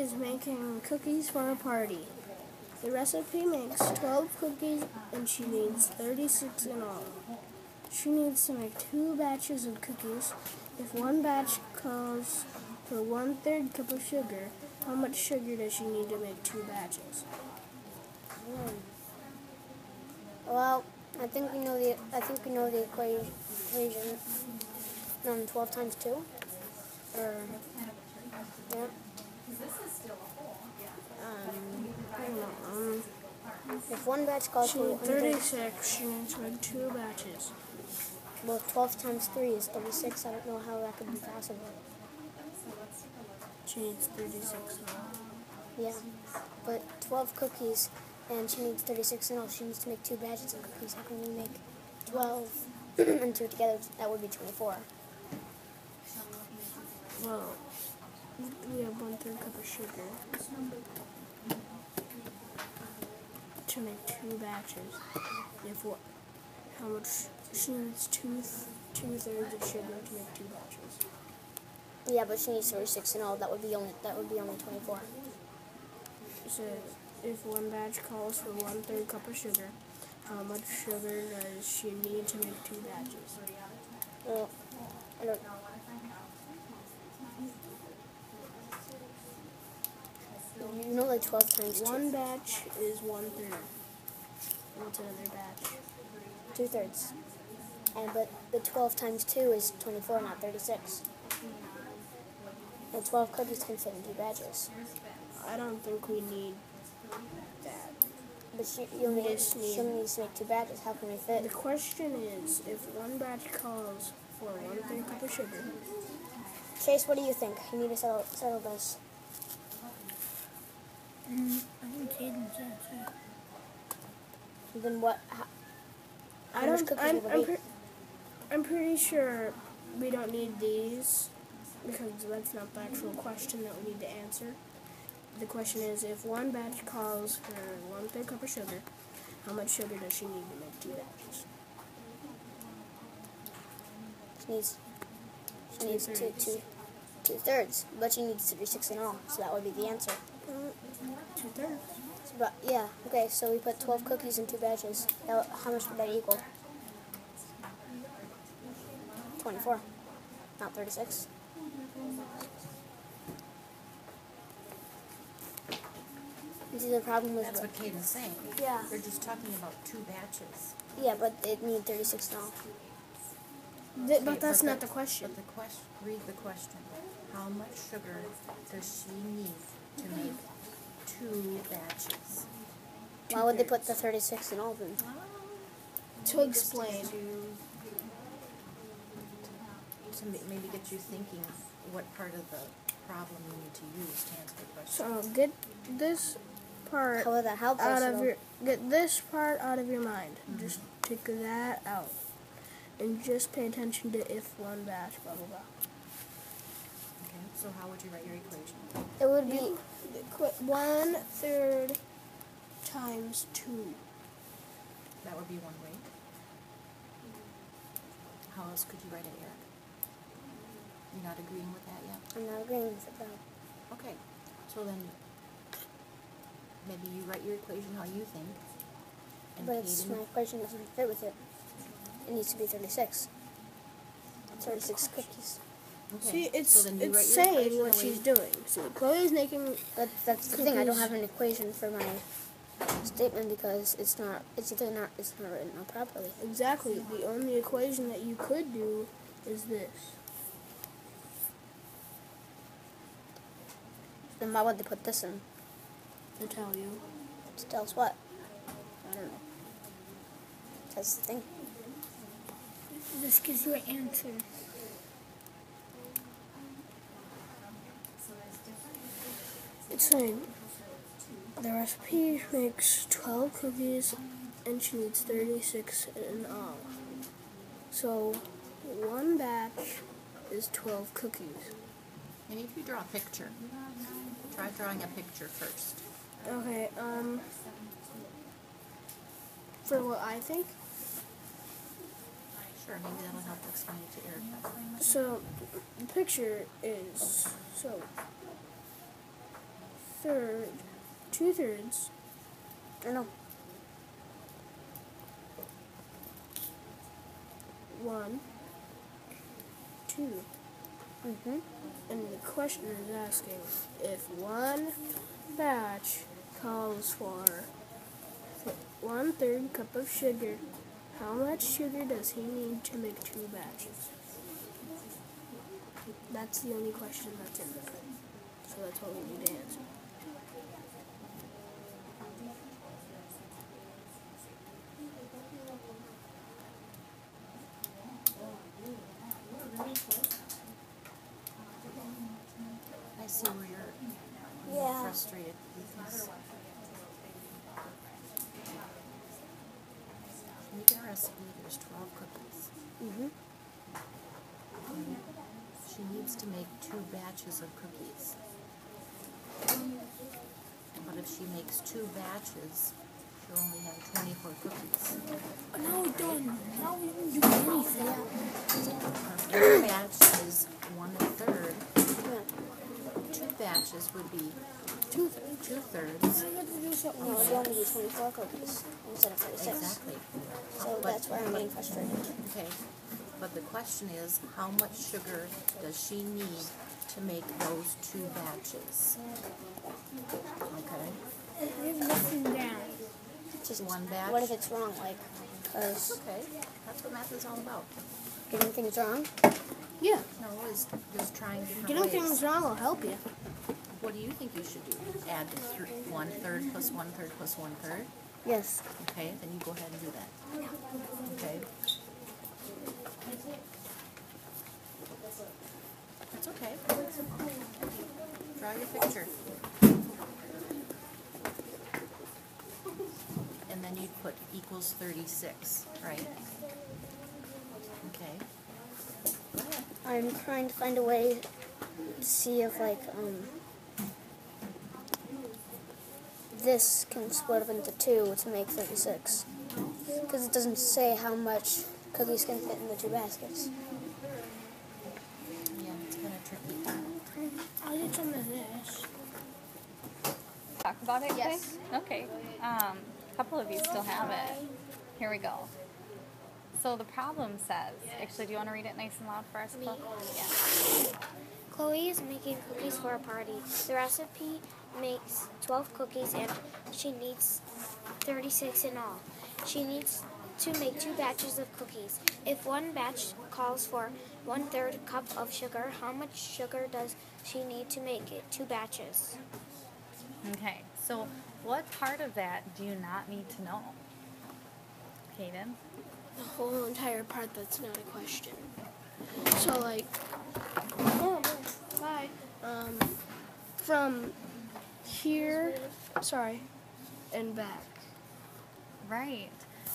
is making cookies for a party. The recipe makes 12 cookies and she needs 36 in all. She needs to make 2 batches of cookies. If one batch calls for 1/3 cup of sugar, how much sugar does she need to make 2 batches? Well, I think we know the equation. 12 times 2. Or yeah. If one batch calls She for needs 36. She needs to make 2 batches. well, 12 times 3 is 36. I don't know how that could be possible. She needs 36 in all. Yeah, but 12 cookies, and she needs 36 in all. She needs to make 2 batches of cookies. How can we make 12 and 2 together? That would be 24. Well, we have 1/3 cup of sugar to make 2 batches. How much? She needs 2/3 of sugar to make 2 batches. Yeah, but she needs 36 in all. That would be only 24. So if one batch calls for 1/3 cup of sugar, how much sugar does she need to make 2 batches? Well, I don't. You know, like 12 times 2. One batch is 1/3. What's another batch? 2/3. But the 12 times 2 is 24, not 36. And 12 cookies can fit in 2 batches. I don't think we need that. But she only needs to make 2 batches. How can we fit? The question is, if one batch calls for 1/3 cup of sugar. Chase, what do you think? You need to settle this. I think Caden said so. Then what? I'm pretty sure we don't need these because that's not the actual question that we need to answer. The question is, if one batch calls for 1/3 cup of sugar, how much sugar does she need to make 2 batches? She needs 2/3, but she needs 36 in all, so that would be the answer. 2/3. But yeah, okay. So we put 12 cookies in 2 batches. How much would that equal? 24, not 36. See, the problem was That's what Caden's saying. Yeah. They're just talking about 2 batches. Yeah, but it needs 36 in all. But that's not the question. But read the question. How much sugar does she need to make 2 batches? Why would they put the 36 in all then? To explain. To maybe get you thinking what part of the problem you need to use to answer the question. So get this part How would that help us? get this part out of your mind. Just take that out. And just pay attention to if one batch, blah, blah, blah. Okay, so how would you write your equation? It would be 1/3 times 2. That would be one way. How else could you write it, Eric? You're not agreeing with that yet? I'm not agreeing with it, though. Okay, so then maybe you write your equation how you think. And But my equation doesn't fit with it. It needs to be 36. 36 cookies. Okay, See, so it's then you write your saying equation what the way she's doing. So Chloe's making. That's the thing. I don't have an equation for my statement because it's not written out properly. Exactly. The only equation that you could do is this. Then why would they put this in? To tell you. To tell us what? I don't know. That's the thing. This gives you an answer. It's saying the recipe makes 12 cookies and she needs 36 in all. So one batch is 12 cookies. Maybe if you draw a picture. Try drawing a picture first. Okay, for what I think. Sure, maybe that'll help explain it to Eric. So the picture is 2/3. I know. 1, 2. Mm-hmm. And the question is asking if one batch calls for 1/3 cup of sugar, how much sugar does he need to make 2 batches? That's the only question that's in there. So that's what we need to answer. I see where you're Yeah. frustrated with this. Making a recipe, there's 12 cookies. Mm-hmm. She needs to make 2 batches of cookies. But if she makes 2 batches, she'll only have 24 cookies. Now we're done. Now we didn't do anything. Her batch is 1/3. Yeah. 2 batches would be 2/3. 2/3. No, it'd only be 24 cookies instead of 36. Exactly. So that's why I'm getting frustrated. Okay. But the question is, how much sugar does she need to make those 2 batches? Okay. We have nothing down. Just One batch? What if it's wrong? Like, That's because okay. That's what math is all about. getting things wrong. Yeah. No, is just trying different Getting ways. things wrong will help you. What do you think you should do? Add the 1/3 plus 1/3 plus 1/3? Yes. Okay, then you go ahead and do that. Okay. That's okay. Draw your picture. And then you'd put equals 36, right? Okay. Go ahead. I'm trying to find a way to see if this can split up into 2 to make 36. Because it doesn't say how much cookies can fit in the 2 baskets. Yeah, it's kind of tricky. I'll get some of this. Talk about it Yes. quick? Okay. A couple of you still have it. Here we go. So the problem says, actually, do you want to read it nice and loud for us, Chloe? Yeah. Chloe is making cookies for a party. The recipe makes 12 cookies and she needs 36 in all. She needs to make 2 batches of cookies. If one batch calls for 1/3 cup of sugar, how much sugar does she need to make it 2 batches? Okay. So what part of that do you not need to know? Kaden? The whole entire part that's not a question. So like, oh no, bye. From here, sorry, and back. Right.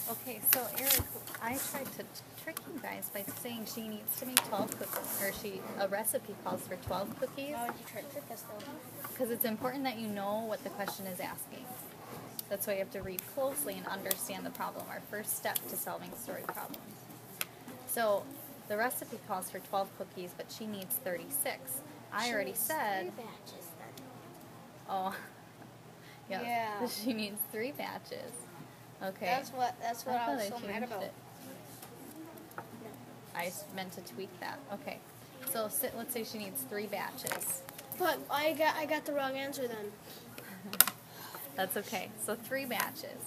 Okay, so Eric, I tried to trick you guys by saying she needs to make 12 cookies, or a recipe calls for 12 cookies. Why would you try to trick us though? Because it's important that you know what the question is asking. That's why you have to read closely and understand the problem, our first step to solving story problems. So the recipe calls for 12 cookies, but she needs 36. I already said, 3 batches then. oh, yes, Yeah. she needs 3 batches. Okay. That's what I I was thought I so mad changed about. it. I meant to tweak that. Okay. So let's say she needs 3 batches. But I got the wrong answer then. That's okay. So 3 batches.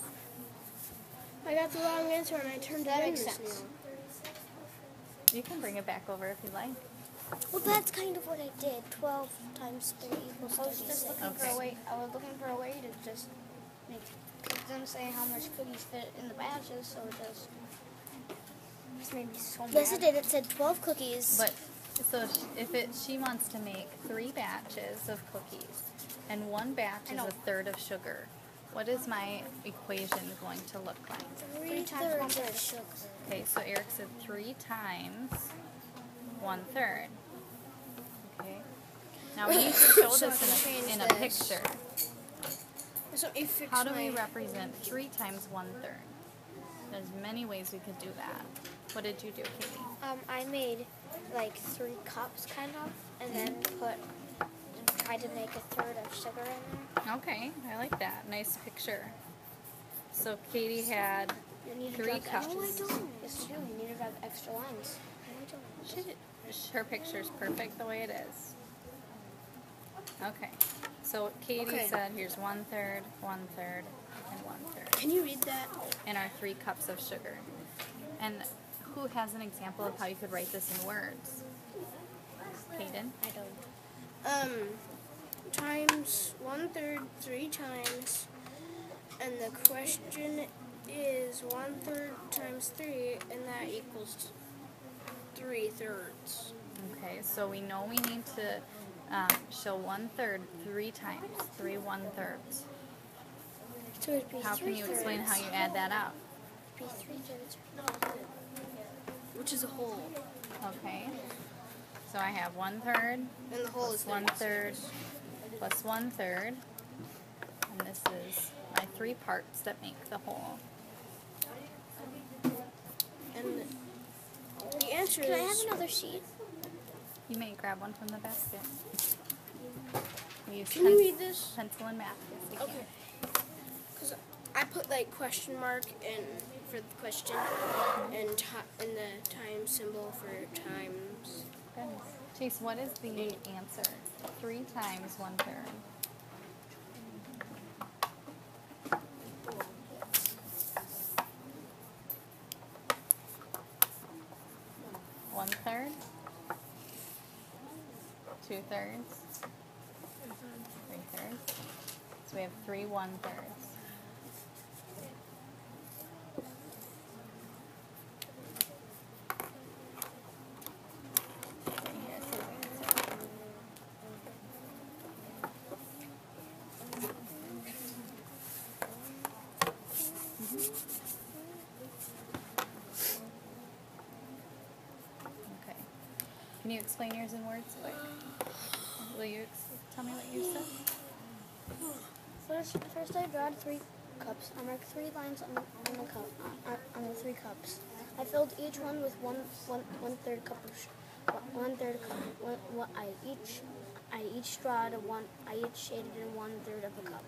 I got the wrong answer and I turned That it in makes this sense. Neal. You can bring it back over if you like. Well, that's kind of what I did. 12 times 3 equals 36. Okay. I was looking for a way to just make. It doesn't say how much cookies fit in the batches, so it just made me so mad. Yes, it did. It said 12 cookies. But so she wants to make 3 batches of cookies, and 1 batch is a third of sugar. What is my equation going to look like? 3 times 1/3 sugar. Okay, so Eric said 3 times 1/3. Okay. Now we need to show So this change in a this. picture. So you fix How do we my- represent 3 times 1/3? There's many ways we could do that. What did you do, Katie? I made like 3 cups, kind of, and then put try to make a third of sugar in there. Okay, I like that. Nice picture. So Katie had You need to 3 drop cups. extra. No, I don't. It's true. You need to drop extra lines. No, I don't. Her picture's perfect the way it is. Okay. So Katie said, here's 1/3, 1/3, and 1/3. Can you read that? And our 3 cups of sugar. And who has an example of how you could write this in words? Kaden? I don't. Times 1/3 3 times, and the question is 1/3 times 3, and that equals 3/3. Okay, so we know we need to show 1/3 3 times. 3 1/3s. So it'd be How can you explain how you add that up? Be 3/3. Which is a whole. Okay. So I have 1/3 And the whole plus is 1/3 plus 1/3. And this is my 3 parts that make the whole. And the answer Can I have is another sheet? You may grab one from the basket. We use Can you read this? pencil and math. Yes, we Okay. Because I put like question mark in for the question and the time symbol for times. can. Goodness. Chase, what is the answer? 3 times 1/3. One-third, 2/3, 3/3. So we have 3 1/3s. Okay, here's his answer. Okay. Can you explain yours in words quick? Will you tell me what you said? First I drawed 3 cups. I marked 3 lines on the cup on the 3 cups. I filled each one with one-third cup of I each drawed I each shaded in 1/3 of a cup.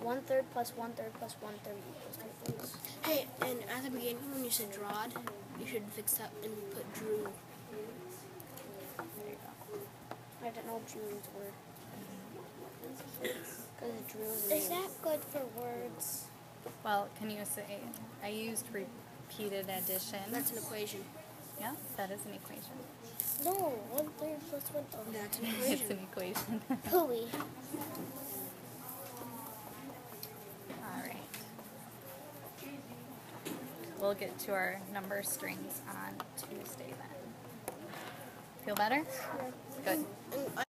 1/3 plus 1/3 plus 1/3 equals 2/3. Hey, and at the beginning when you said drawed, you should fix that and put drew. There you go. I didn't know Drew's word. Because Drew is that good for words? Well, can you say, I used repeated addition. That's an equation. Yeah, that is an equation. No, 1/3 plus 1/3. That's an It's equation. an equation. Hooey. All right. We'll get to our number strings on Tuesday then. Feel better? Good. And